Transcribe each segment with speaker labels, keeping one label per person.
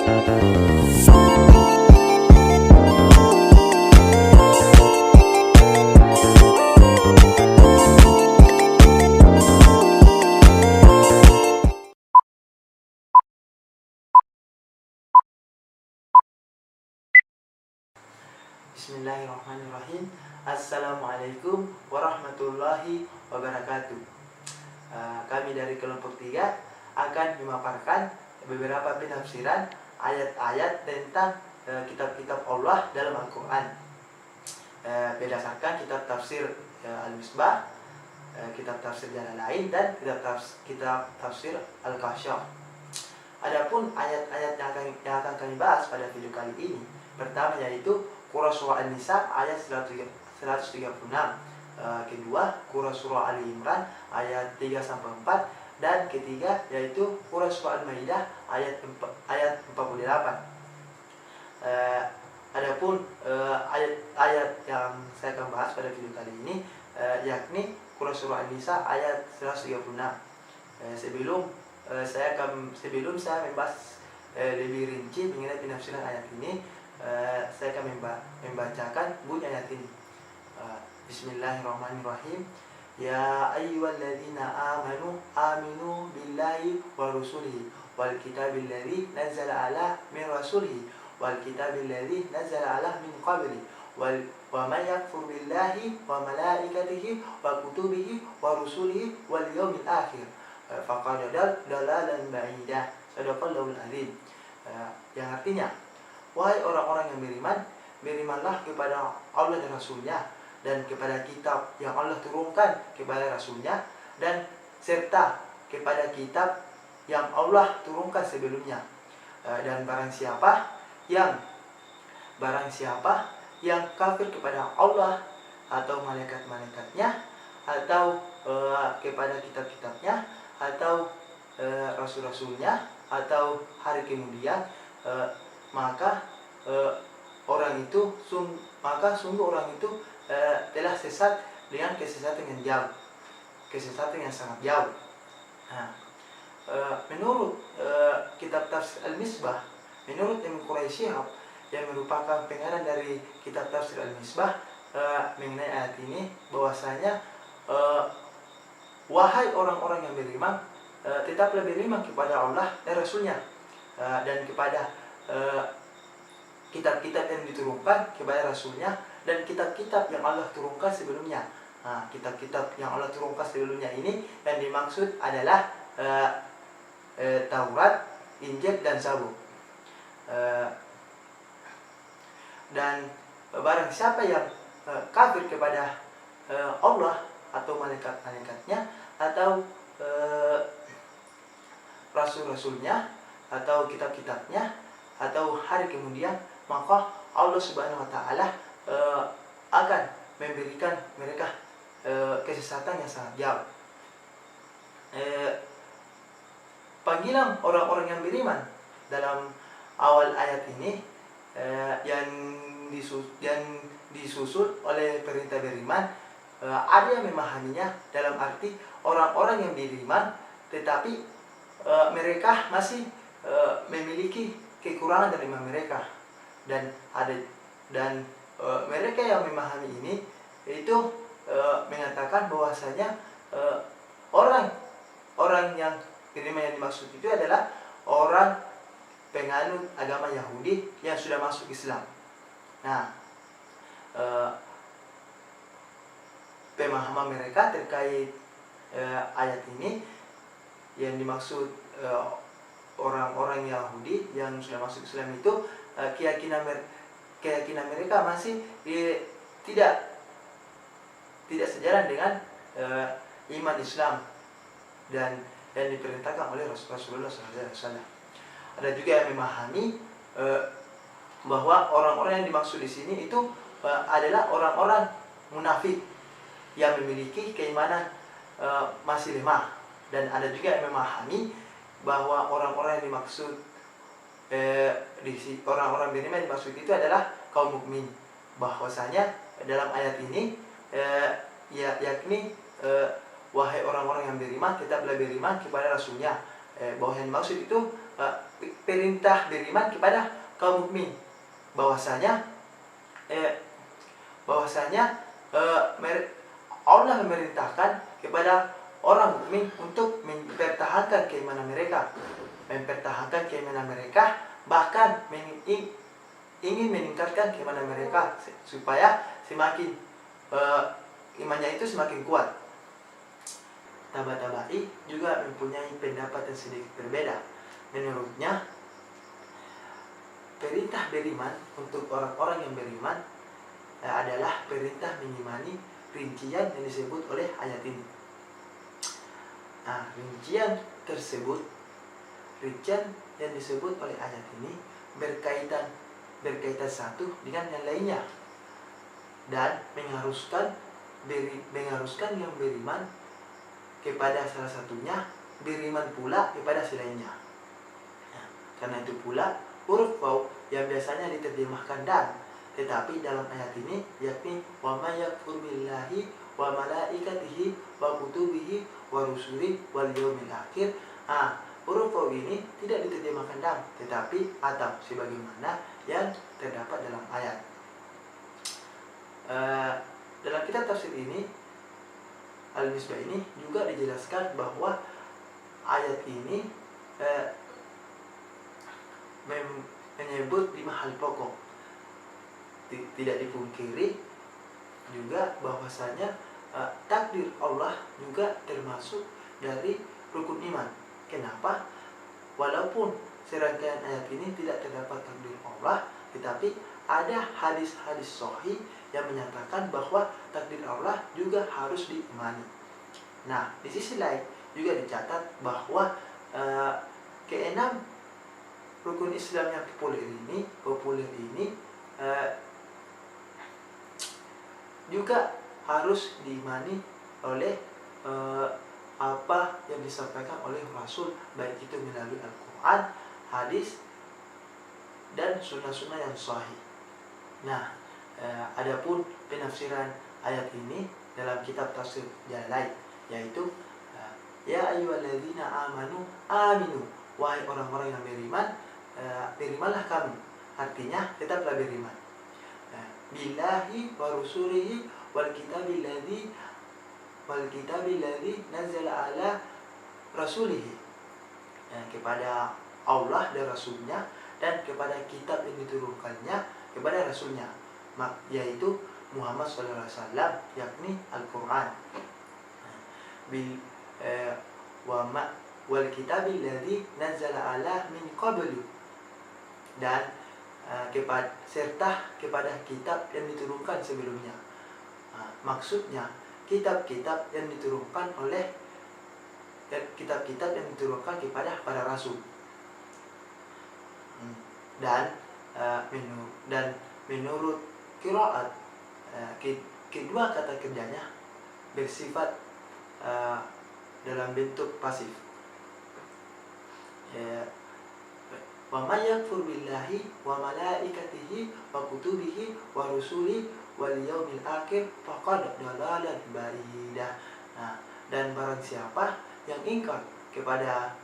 Speaker 1: Bismillahirrahmanirrahim. Assalamualaikum warahmatullahi wabarakatuh. Kami dari kelompok 3 akan memaparkan beberapa penafsiran ayat-ayat tentang kitab-kitab Allah dalam Al-Quran, berdasarkan kitab tafsir Al-Misbah, kitab tafsir Jalalain, dan kitab tafsir Al-Kasyaf. Adapun ayat-ayat yang akan kami bahas pada video kali ini, pertama yaitu Surah An-Nisa ayat 136, kedua Surah Ali Imran ayat 3-4, dan ketiga yaitu Surah Al-Maidah ayat 48. Adapun ayat-ayat yang saya akan bahas pada video kali ini yakni Surah An-Nisa ayat 136. Sebelum saya membahas lebih rinci mengenai penafsiran ayat ini, saya akan membacakan bunyi ayat ini. Bismillahirrahmanirrahim. Ya ayyuhalladzina amanu aminu billahi wa rusulihi wal kitabil ladzi nazzala ala min rasulihi wal kitabil ladzi nazzala ala min qablihi wa may yakfur billahi wa malaikatihi wa kutubihi wa rusulihi wal yawmil akhir faqad dalalan ba'idah. Shadaqallahul azim. Yang artinya, wahai orang-orang yang beriman, berimanlah kepada Allah dan Rasulnya, dan kepada kitab yang Allah turunkan kepada Rasulnya, dan serta kepada kitab yang Allah turunkan sebelumnya. Dan barang siapa yang kafir kepada Allah atau malaikat-malaikatnya, atau kepada kitab-kitabnya, atau rasul-rasulnya, atau hari kemudian, maka sungguh orang itu telah sesat dengan kesesatan yang sangat jauh. Menurut kitab tafsir Al-Misbah, menurut Ibnu Quraisyihab yang merupakan pengarang dari kitab tafsir Al-Misbah, mengenai ayat ini bahwasanya, wahai orang-orang yang beriman, tetaplah beriman kepada Allah dan Rasulnya, dan kepada kitab-kitab yang diturunkan kepada Rasulnya, dan kitab-kitab yang Allah turunkan sebelumnya. Kitab-kitab yang Allah turunkan sebelumnya ini yang dimaksud adalah Taurat, Injil, dan Zabur. Dan barang siapa yang kafir kepada Allah atau malaikat-malaikatnya, atau rasul-rasulnya, atau kitab-kitabnya, atau hari kemudian, maka Allah Subhanahu wa Ta'ala akan memberikan mereka kesesatan yang sangat jauh. Panggilan orang-orang yang beriman dalam awal ayat ini yang disusul oleh perintah beriman, ada yang memahaminya dalam arti orang-orang yang beriman tetapi mereka masih memiliki kekurangan dari iman mereka, dan mereka yang memahami ini itu mengatakan bahwasanya orang yang beriman yang dimaksud itu adalah orang penganut agama Yahudi yang sudah masuk Islam. Pemahaman mereka terkait ayat ini yang dimaksud orang-orang Yahudi yang sudah masuk Islam itu, keyakinan mereka masih tidak sejalan dengan iman Islam dan diperintahkan oleh Rasulullah SAW. Ada juga yang memahami bahwa orang-orang yang dimaksud di sini itu adalah orang-orang munafik yang memiliki keimanan masih lemah, dan ada juga yang memahami bahwa orang-orang yang dimaksud orang-orang beriman yang dimaksud itu adalah kaum mukmin. Bahwasanya dalam ayat ini yakni wahai orang-orang yang beriman, tetaplah beriman kepada Rasulnya. Bahwa yang dimaksud itu perintah beriman kepada kaum mukmin bahwasanya Allah memerintahkan kepada orang mukmin untuk mempertahankan keimanan mereka, bahkan ingin meningkatkan keimanan mereka supaya semakin imannya itu semakin kuat. Tabatabai juga mempunyai pendapat yang sedikit berbeda. Menurutnya, perintah beriman untuk orang-orang yang beriman adalah perintah mengimani rincian yang disebut oleh ayat ini. Nah, rincian yang disebut oleh ayat ini berkaitan satu dengan yang lainnya, dan mengharuskan yang beriman kepada salah satunya, beriman pula kepada selainnya. Nah, karena itu pula huruf waw yang biasanya diterjemahkan dan, tetapi dalam ayat ini yakni wa may yakfur billahi wa malaikatihi wa kutubihi wa rusulihi wal yaumil akhir. Huruf waw ini tidak diterjemahkan dan, tetapi atau sebagaimana yang terdapat dalam ayat. Dalam kitab tafsir ini, Al-Misbah ini juga dijelaskan bahwa ayat ini menyebut 5 hal pokok. Tidak dipungkiri juga bahwasanya takdir Allah juga termasuk dari rukun iman. Kenapa? Walaupun serangkaian ayat ini tidak terdapat takdir Allah, tetapi ada hadis-hadis sahih yang menyatakan bahwa takdir Allah juga harus diimani. Nah, di sisi lain juga dicatat bahwa keenam rukun Islam yang populer ini juga harus diimani oleh apa yang disampaikan oleh Rasul, baik itu melalui Al-Quran, hadis, dan sunnah-sunnah yang sahih. Nah, adapun penafsiran ayat ini dalam kitab tafsir Jalalain, yaitu ya ayyuhalladzina aminu, wahai orang-orang yang beriman, berimanlah kamu. Artinya tetaplah beriman billahi wa rusulihi wal kitabil ladzi nazzala ala rasulihi, kepada Allah dan Rasulnya, dan kepada kitab yang diturunkannya kepada Rasulnya, yaitu Muhammad SAW, yakni Al-Quran. Wal kitabil ladzi nazzala ala min qablu, dan serta kepada kitab yang diturunkan sebelumnya. Maksudnya kitab-kitab yang diturunkan kepada para rasul. Dan menurut qiraat, kedua kata kerjanya bersifat dalam bentuk pasif. Wa may yakfur billahi wa malaikatihi wa kutubihi wa rusulihi wal yaumil akhir faqad dalalan ba'idah. Nah, dan barang siapa yang ingkar kepada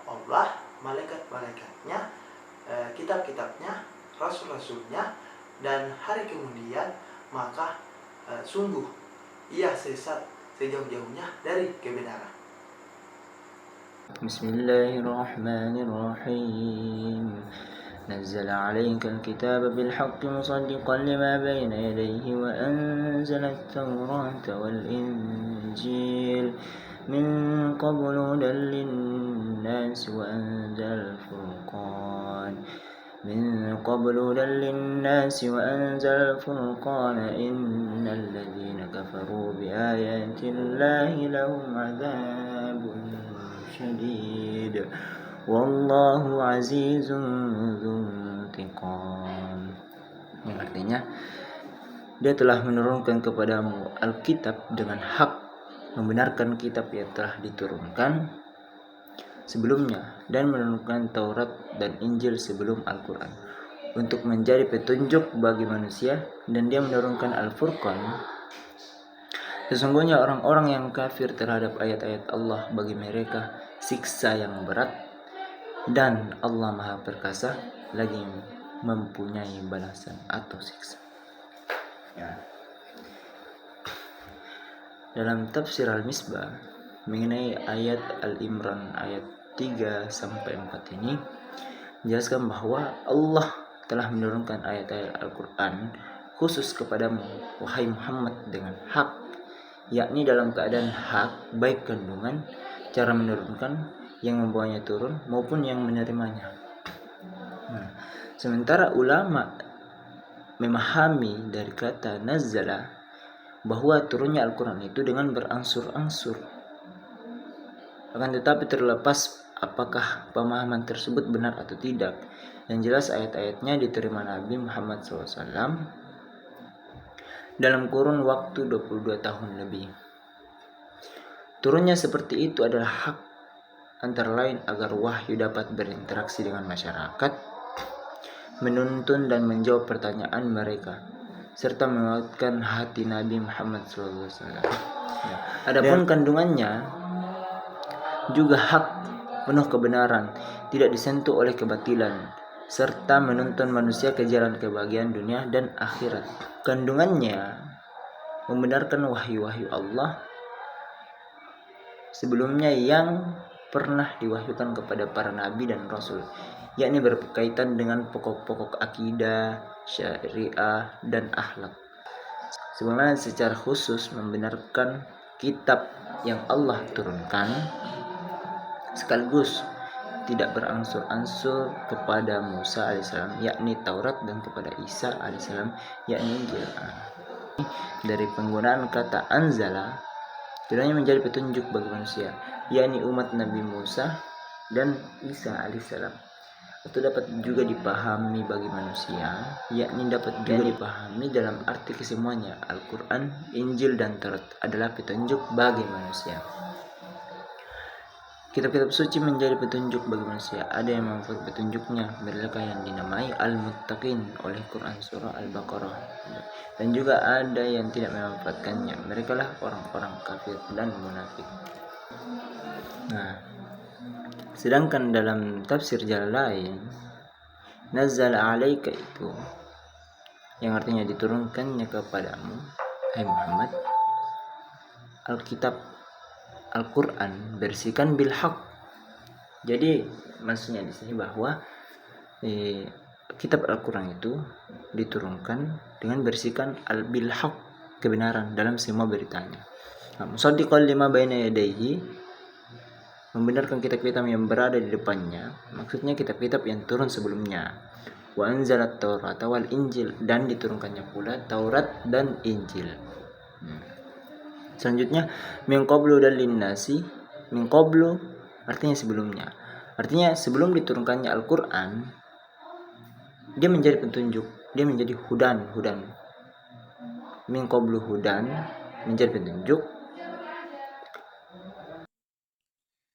Speaker 1: Allah, malaikat-malaikatnya, kitab-kitabnya, rasul-rasulnya, dan hari kemudian, maka sungguh ia sesat sejauh-jauhnya dari kebenaran.
Speaker 2: Bismillahirrahmanirrahim. نزل عليك الكتاب بالحق مصدقا لما بين يديه وأنزل التوراة والإنجيل من قبل هدى للناس وأنزل الفرقان إن الذين كفروا بآيات الله لهم عذاب شديد Wallahu azizun dzuntiqam. Yang artinya, Dia telah menurunkan kepadamu Alkitab dengan hak, membenarkan kitab yang telah diturunkan sebelumnya, dan menurunkan Taurat dan Injil sebelum Al-Quran untuk menjadi petunjuk bagi manusia, dan Dia menurunkan Al-Furqan. Sesungguhnya orang-orang yang kafir terhadap ayat-ayat Allah, bagi mereka siksa yang berat dan Allah Maha Perkasa lagi mempunyai balasan atau siksa. Ya. Dalam tafsir Al-Misbah mengenai ayat Al-Imran ayat 3 sampai 4 ini jelaskan bahwa Allah telah menurunkan ayat-ayat Al-Quran khusus kepadamu wahai Muhammad dengan hak, yakni dalam keadaan hak, baik kandungan, cara menurunkan, yang membawanya turun maupun yang menerimanya. Nah, sementara ulama memahami dari kata nazzala bahwa turunnya Al-Quran itu dengan berangsur-angsur. Akan tetapi terlepas apakah pemahaman tersebut benar atau tidak, yang jelas ayat-ayatnya diterima Nabi Muhammad SAW dalam kurun waktu 22 tahun lebih. Turunnya seperti itu adalah hak, antara lain agar wahyu dapat berinteraksi dengan masyarakat, menuntun dan menjawab pertanyaan mereka, serta menguatkan hati Nabi Muhammad SAW. Adapun kandungannya juga hak, penuh kebenaran, tidak disentuh oleh kebatilan, serta menuntun manusia ke jalan kebahagiaan dunia dan akhirat. Kandungannya membenarkan wahyu-wahyu Allah sebelumnya yang pernah diwahyukan kepada para nabi dan rasul, yakni berkaitan dengan pokok-pokok akidah, syariah, dan akhlak. Sebagaimana secara khusus membenarkan kitab yang Allah turunkan sekaligus tidak berangsur-angsur kepada Musa alaihissalam, yakni Taurat, dan kepada Isa alaihissalam, yakni Injil. Dari penggunaan kata anzala, keduanya menjadi petunjuk bagi manusia, yakni umat Nabi Musa dan Isa alaihissalam, atau dapat juga dipahami bagi manusia, yakni dapat juga dipahami dalam arti kesemuanya. Al-Quran, Injil, dan Taurat adalah petunjuk bagi manusia. Kitab-kitab suci menjadi petunjuk bagi manusia. Ada yang memanfaatkan petunjuknya, mereka yang dinamai Al-Muttaqin oleh Quran surah Al-Baqarah, dan juga ada yang tidak memanfaatkannya, mereka lah orang-orang kafir dan munafik. Nah, sedangkan dalam tafsir Jalalain, nazzala alaika itu yang artinya diturunkannya kepadamu hai Muhammad Alkitab, Al-Quran bersikan bil haq. Jadi maksudnya di sini bahwa kitab Al-Quran itu diturunkan dengan bersikan bil haq, kebenaran dalam semua beritanya. Musaddiqan lima baina yadayhi, membenarkan kitab-kitab yang berada di depannya, maksudnya kitab-kitab yang turun sebelumnya. Wa anzalat Taurat wal Injil, dan diturunkannya pula Taurat dan Injil. Selanjutnya min qablu dan linnasi, min qablu artinya sebelumnya. Artinya sebelum diturunkannya Al-Quran, dia menjadi petunjuk, dia menjadi hudan. Min qablu hudan, menjadi petunjuk.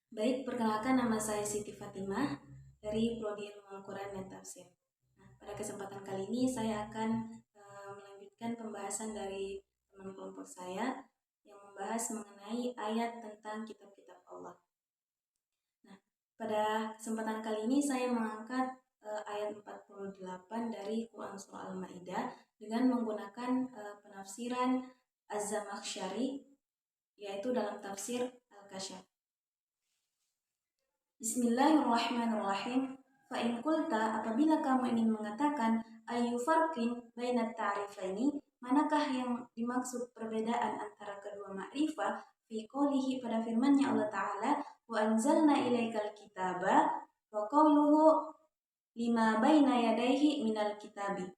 Speaker 3: Baik, perkenalkan, nama saya Siti Fatimah dari Prodi Ilmu Al-Quran dan Tafsir. Nah, pada kesempatan kali ini saya akan melanjutkan pembahasan dari teman kelompok saya yang membahas mengenai ayat tentang kitab-kitab Allah. Nah, pada kesempatan kali ini saya mengangkat ayat 48 dari Quran Surah Al-Ma'idah dengan menggunakan penafsiran Az-Zamakhsyari, yaitu dalam tafsir Al-Kasyaf. Bismillahirrahmanirrahim. Fa'in qulta, apabila kamu ingin mengatakan ayu farqin bainat ta'rifaini, manakah yang dimaksud perbedaan antara kedua ma'rifah, fi qoulihi, pada firman-Nya Allah Ta'ala, wa anzalna ilaikal kitaba, wa qawluhu lima baina yadaihi minal kitabi.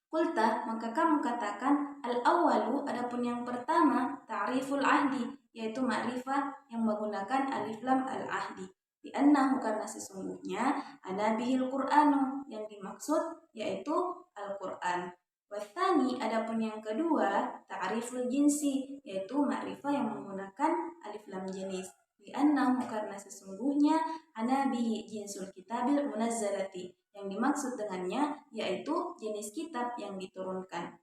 Speaker 3: Qulta, maka kamu katakan al-awwalu, adapun yang pertama, ta'riful ahdi, yaitu ma'rifah yang menggunakan alif lam al-ahdi. Li'annahu, karena sesungguhnya, ana bihil Qur'anu, yang dimaksud yaitu Al-Qur'an. Wathani, adapun yang kedua, ta'riful jinsi, yaitu ma'rifah yang menggunakan alif lam jenis. Li'annahu, karena sesungguhnya, ana bihi jinsul kitabil munazzalati, yang dimaksud dengannya yaitu jenis kitab yang diturunkan.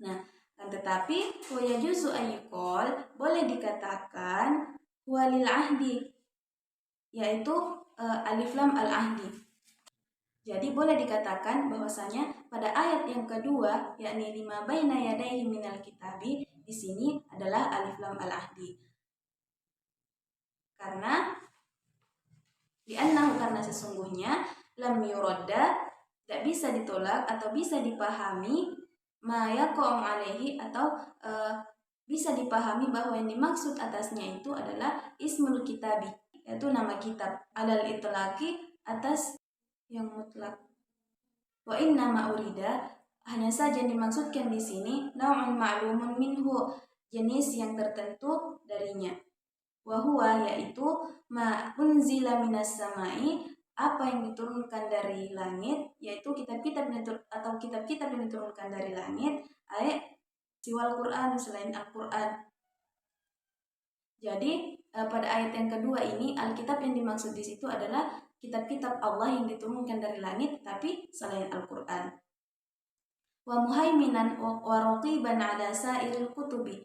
Speaker 3: Nah, tetapi wayajuzu ayyuqal, boleh dikatakan walil ahdi, yaitu alif lam al-ahdi. Jadi boleh dikatakan bahwasanya pada ayat yang kedua, yakni lima baina yadayhi minal kitabi, di sini adalah alif lam al-ahdi. Karena karena sesungguhnya lam yuradda, tidak bisa ditolak atau bisa dipahami ma yaqa'u alaihi, atau bisa dipahami bahwa yang dimaksud atasnya itu adalah ismul kitabi, yaitu nama kitab, alal itlaqi, atas yang mutlak. Wa inna ma urida, hanya saja yang dimaksudkan di sini nau'un ma'lumun minhu, jenis yang tertentu darinya. Wa huwa, yaitu ma unzila minas samai, apa yang diturunkan dari langit, yaitu kitab-kitab atau kitab-kitab yang diturunkan dari langit, siwal Quran, selain Al-Quran. Jadi pada ayat yang kedua ini, Alkitab yang dimaksud di situ adalah kitab-kitab Allah yang diturunkan dari langit, tapi selain Al-Quran. Wa muhaiminan wa raqiban ala sa'iril kutubi.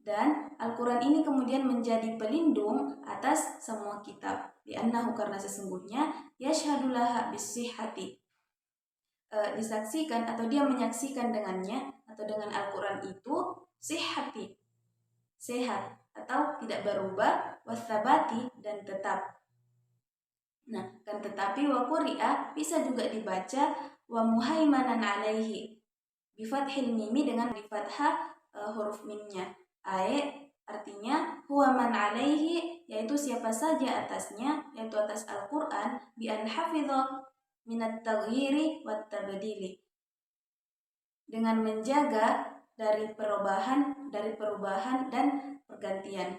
Speaker 3: Dan Al-Quran ini kemudian menjadi pelindung atas semua kitab. Li'annahu, karena sesungguhnya yashhadulaha bisihhati, disaksikan atau dia menyaksikan dengannya atau dengan Al-Quran itu sihhati, sehat atau tidak berubah, wasabati, dan tetap. Nah, kan tetapi wa quri'a bisa juga dibaca wa muhaimanan alaihi bifathil mimi, dengan di fathah huruf mimnya. Artinya huwa man alaihi, yaitu siapa saja atasnya, yaitu atas Al-Quran, bi an hafidha minat taghyiri wat tabdili, dengan menjaga dari perubahan dan pergantian.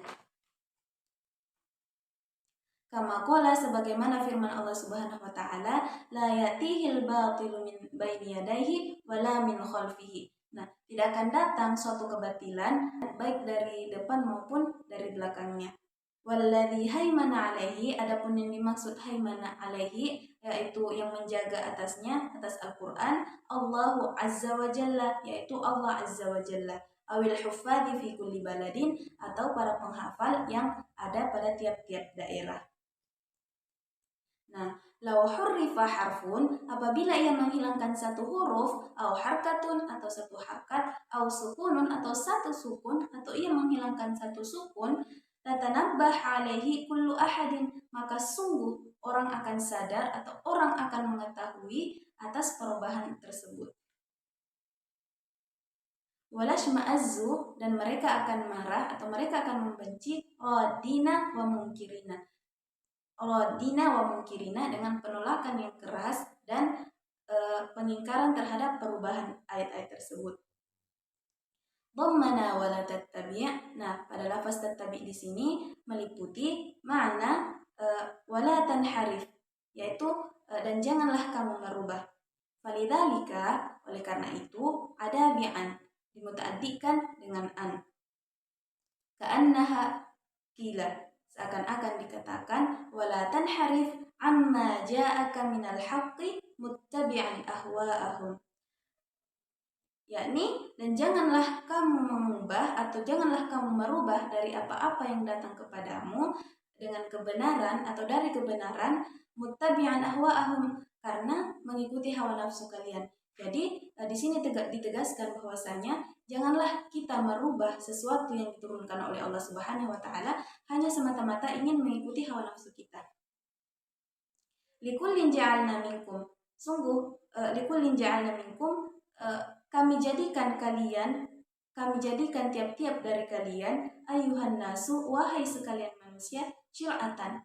Speaker 3: Kama qala, sebagaimana firman Allah Subhanahu wa taala, la ya'tihil batilu min baini yadayhi wala min khalfihi. Nah, tidak akan datang suatu kebatilan baik dari depan maupun dari belakangnya. Walladzi haimana alaihi, adapun yang dimaksud haimana alaihi, yaitu yang menjaga atasnya, atas Al-Quran, Allahu azza wa jalla, yaitu Allah azza wa jalla, awil huffadhi fi kulli baladin, atau para penghafal yang ada pada tiap-tiap daerah. Nah, law hurrifa harfun, apabila ia menghilangkan satu huruf, au harkatun, atau satu harkat, au sukunun, atau satu sukun, atau ia menghilangkan satu sukun, tatanabbah alaihi kullu ahadin, maka sungguh orang akan sadar atau orang akan mengetahui atas perubahan tersebut. Walashma'azzu, dan mereka akan marah atau mereka akan membenci radina wa munkirina. Radina wa munkirina, dengan penolakan yang keras dan pengingkaran terhadap perubahan ayat-ayat tersebut. Dhammana wala tattabi'. Nah, pada lafaz tattabi' di sini meliputi makna wala tanharif, yaitu dan janganlah kamu merubah. Falidzalika, oleh karena itu ada bi'an, dimutaaddikan dengan an. Ka'annaha qila, seakan-akan dikatakan wala tanharif amma ja'aka minal haqqi muttabi'an ahwa'ahum, yakni dan janganlah kamu mengubah atau janganlah kamu merubah dari apa-apa yang datang kepadamu dengan kebenaran atau dari kebenaran, muttabi'an ahwa'ahum, karena mengikuti hawa nafsu kalian. Jadi di sini ditegaskan bahwasanya janganlah kita merubah sesuatu yang diturunkan oleh Allah Subhanahu wa taala hanya semata-mata ingin mengikuti hawa nafsu kita. Likullin ja'alna minkum, sungguh likullin ja'alna minkum, kami jadikan tiap-tiap dari kalian, ayuhan nasu, wahai sekalian manusia, syariatan.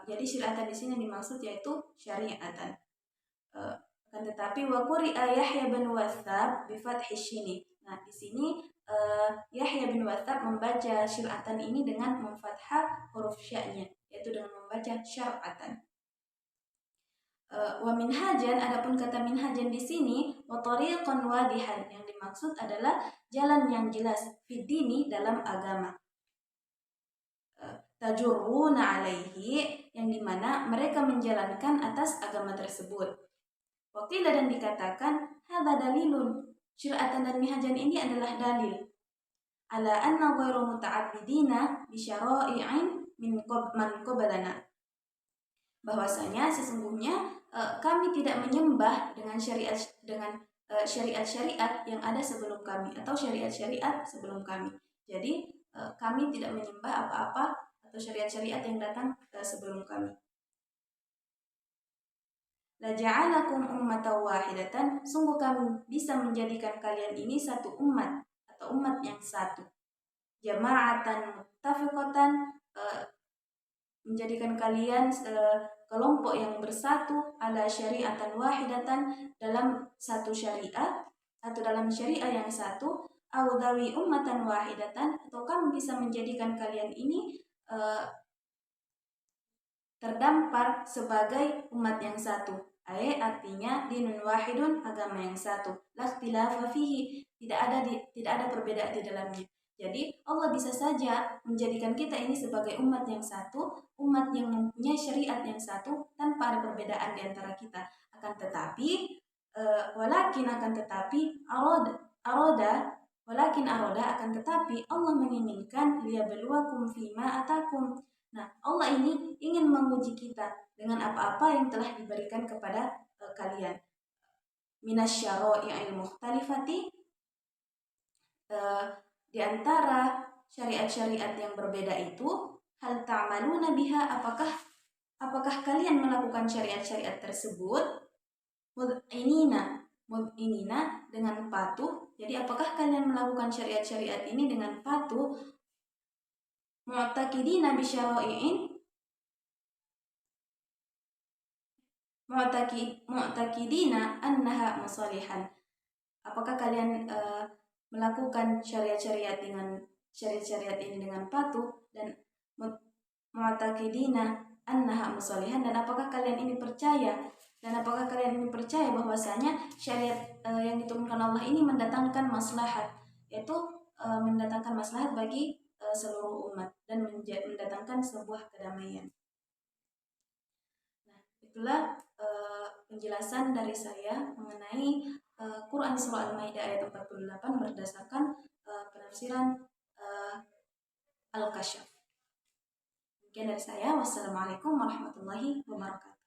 Speaker 3: Jadi syariatan di sini dimaksud yaitu syariatan. Kan tetapi wa quri'a Yahya bin Waththab bi fathhi shin. Nah, di sini Yahya bin Waththab membaca syariatan ini dengan memfathah huruf sya-nya, yaitu dengan membaca syar'atan. Wa minhajan, adapun kata minhajan di sini wa tariqan wadihan, yang dimaksud adalah jalan yang jelas, fiddini, dalam agama. Tajurruna alaihi, yang dimana mereka menjalankan atas agama tersebut. Waqila, dan dikatakan hadza dalilun, syariatan dan minhajan ini adalah dalil ala anna ghairu muta'abbidina bi syara'i'in man qablana. Bahwasanya sesungguhnya kami tidak menyembah dengan syariat-syariat yang ada sebelum kami atau syariat-syariat sebelum kami. Jadi kami tidak menyembah apa-apa atau syariat-syariat yang datang sebelum kami. La ja'alakum ummatan wahidatan, sungguh kami bisa menjadikan kalian ini satu umat atau umat yang satu. Jama'atan muttafiqatan, menjadikan kalian kelompok yang bersatu ala syariatan wahidatan, dalam satu syariat atau dalam syariah yang satu, awdawi ummatan wahidatan, atau kamu bisa menjadikan kalian ini terdampar sebagai umat yang satu. Artinya dinun wahidun, agama yang satu. La ikhtilafa fihi, tidak ada perbedaan di dalamnya. Jadi Allah bisa saja menjadikan kita ini sebagai umat yang satu, umat yang mempunyai syariat yang satu tanpa ada perbedaan di antara kita. Akan tetapi Allah menginginkan liyabluwakum fima atakum. Nah, Allah ini ingin menguji kita dengan apa-apa yang telah diberikan kepada kalian. Minasyara'i'il mukhtalifati, di antara syariat-syariat yang berbeda itu, hal ta'maluna biha, apakah kalian melakukan syariat-syariat tersebut? Mud'inina, dengan patuh. Jadi apakah kalian melakukan syariat-syariat ini dengan patuh? Mu'taqidina bisyara'i'in, mu'taqidina annaha musalihan. Apakah kalian melakukan syariat-syariat ini dengan patuh, dan mu'taqidina annaha musalihan, dan apakah kalian ini percaya bahwasanya syariat yang diturunkan Allah ini mendatangkan maslahat, yaitu mendatangkan maslahat bagi seluruh umat dan mendatangkan sebuah kedamaian. Nah, itulah penjelasan dari saya mengenai Quran Surah Al-Maidah ayat 48 berdasarkan penafsiran Al-Kasyaf. Demikian dari saya. Wassalamualaikum warahmatullahi wabarakatuh.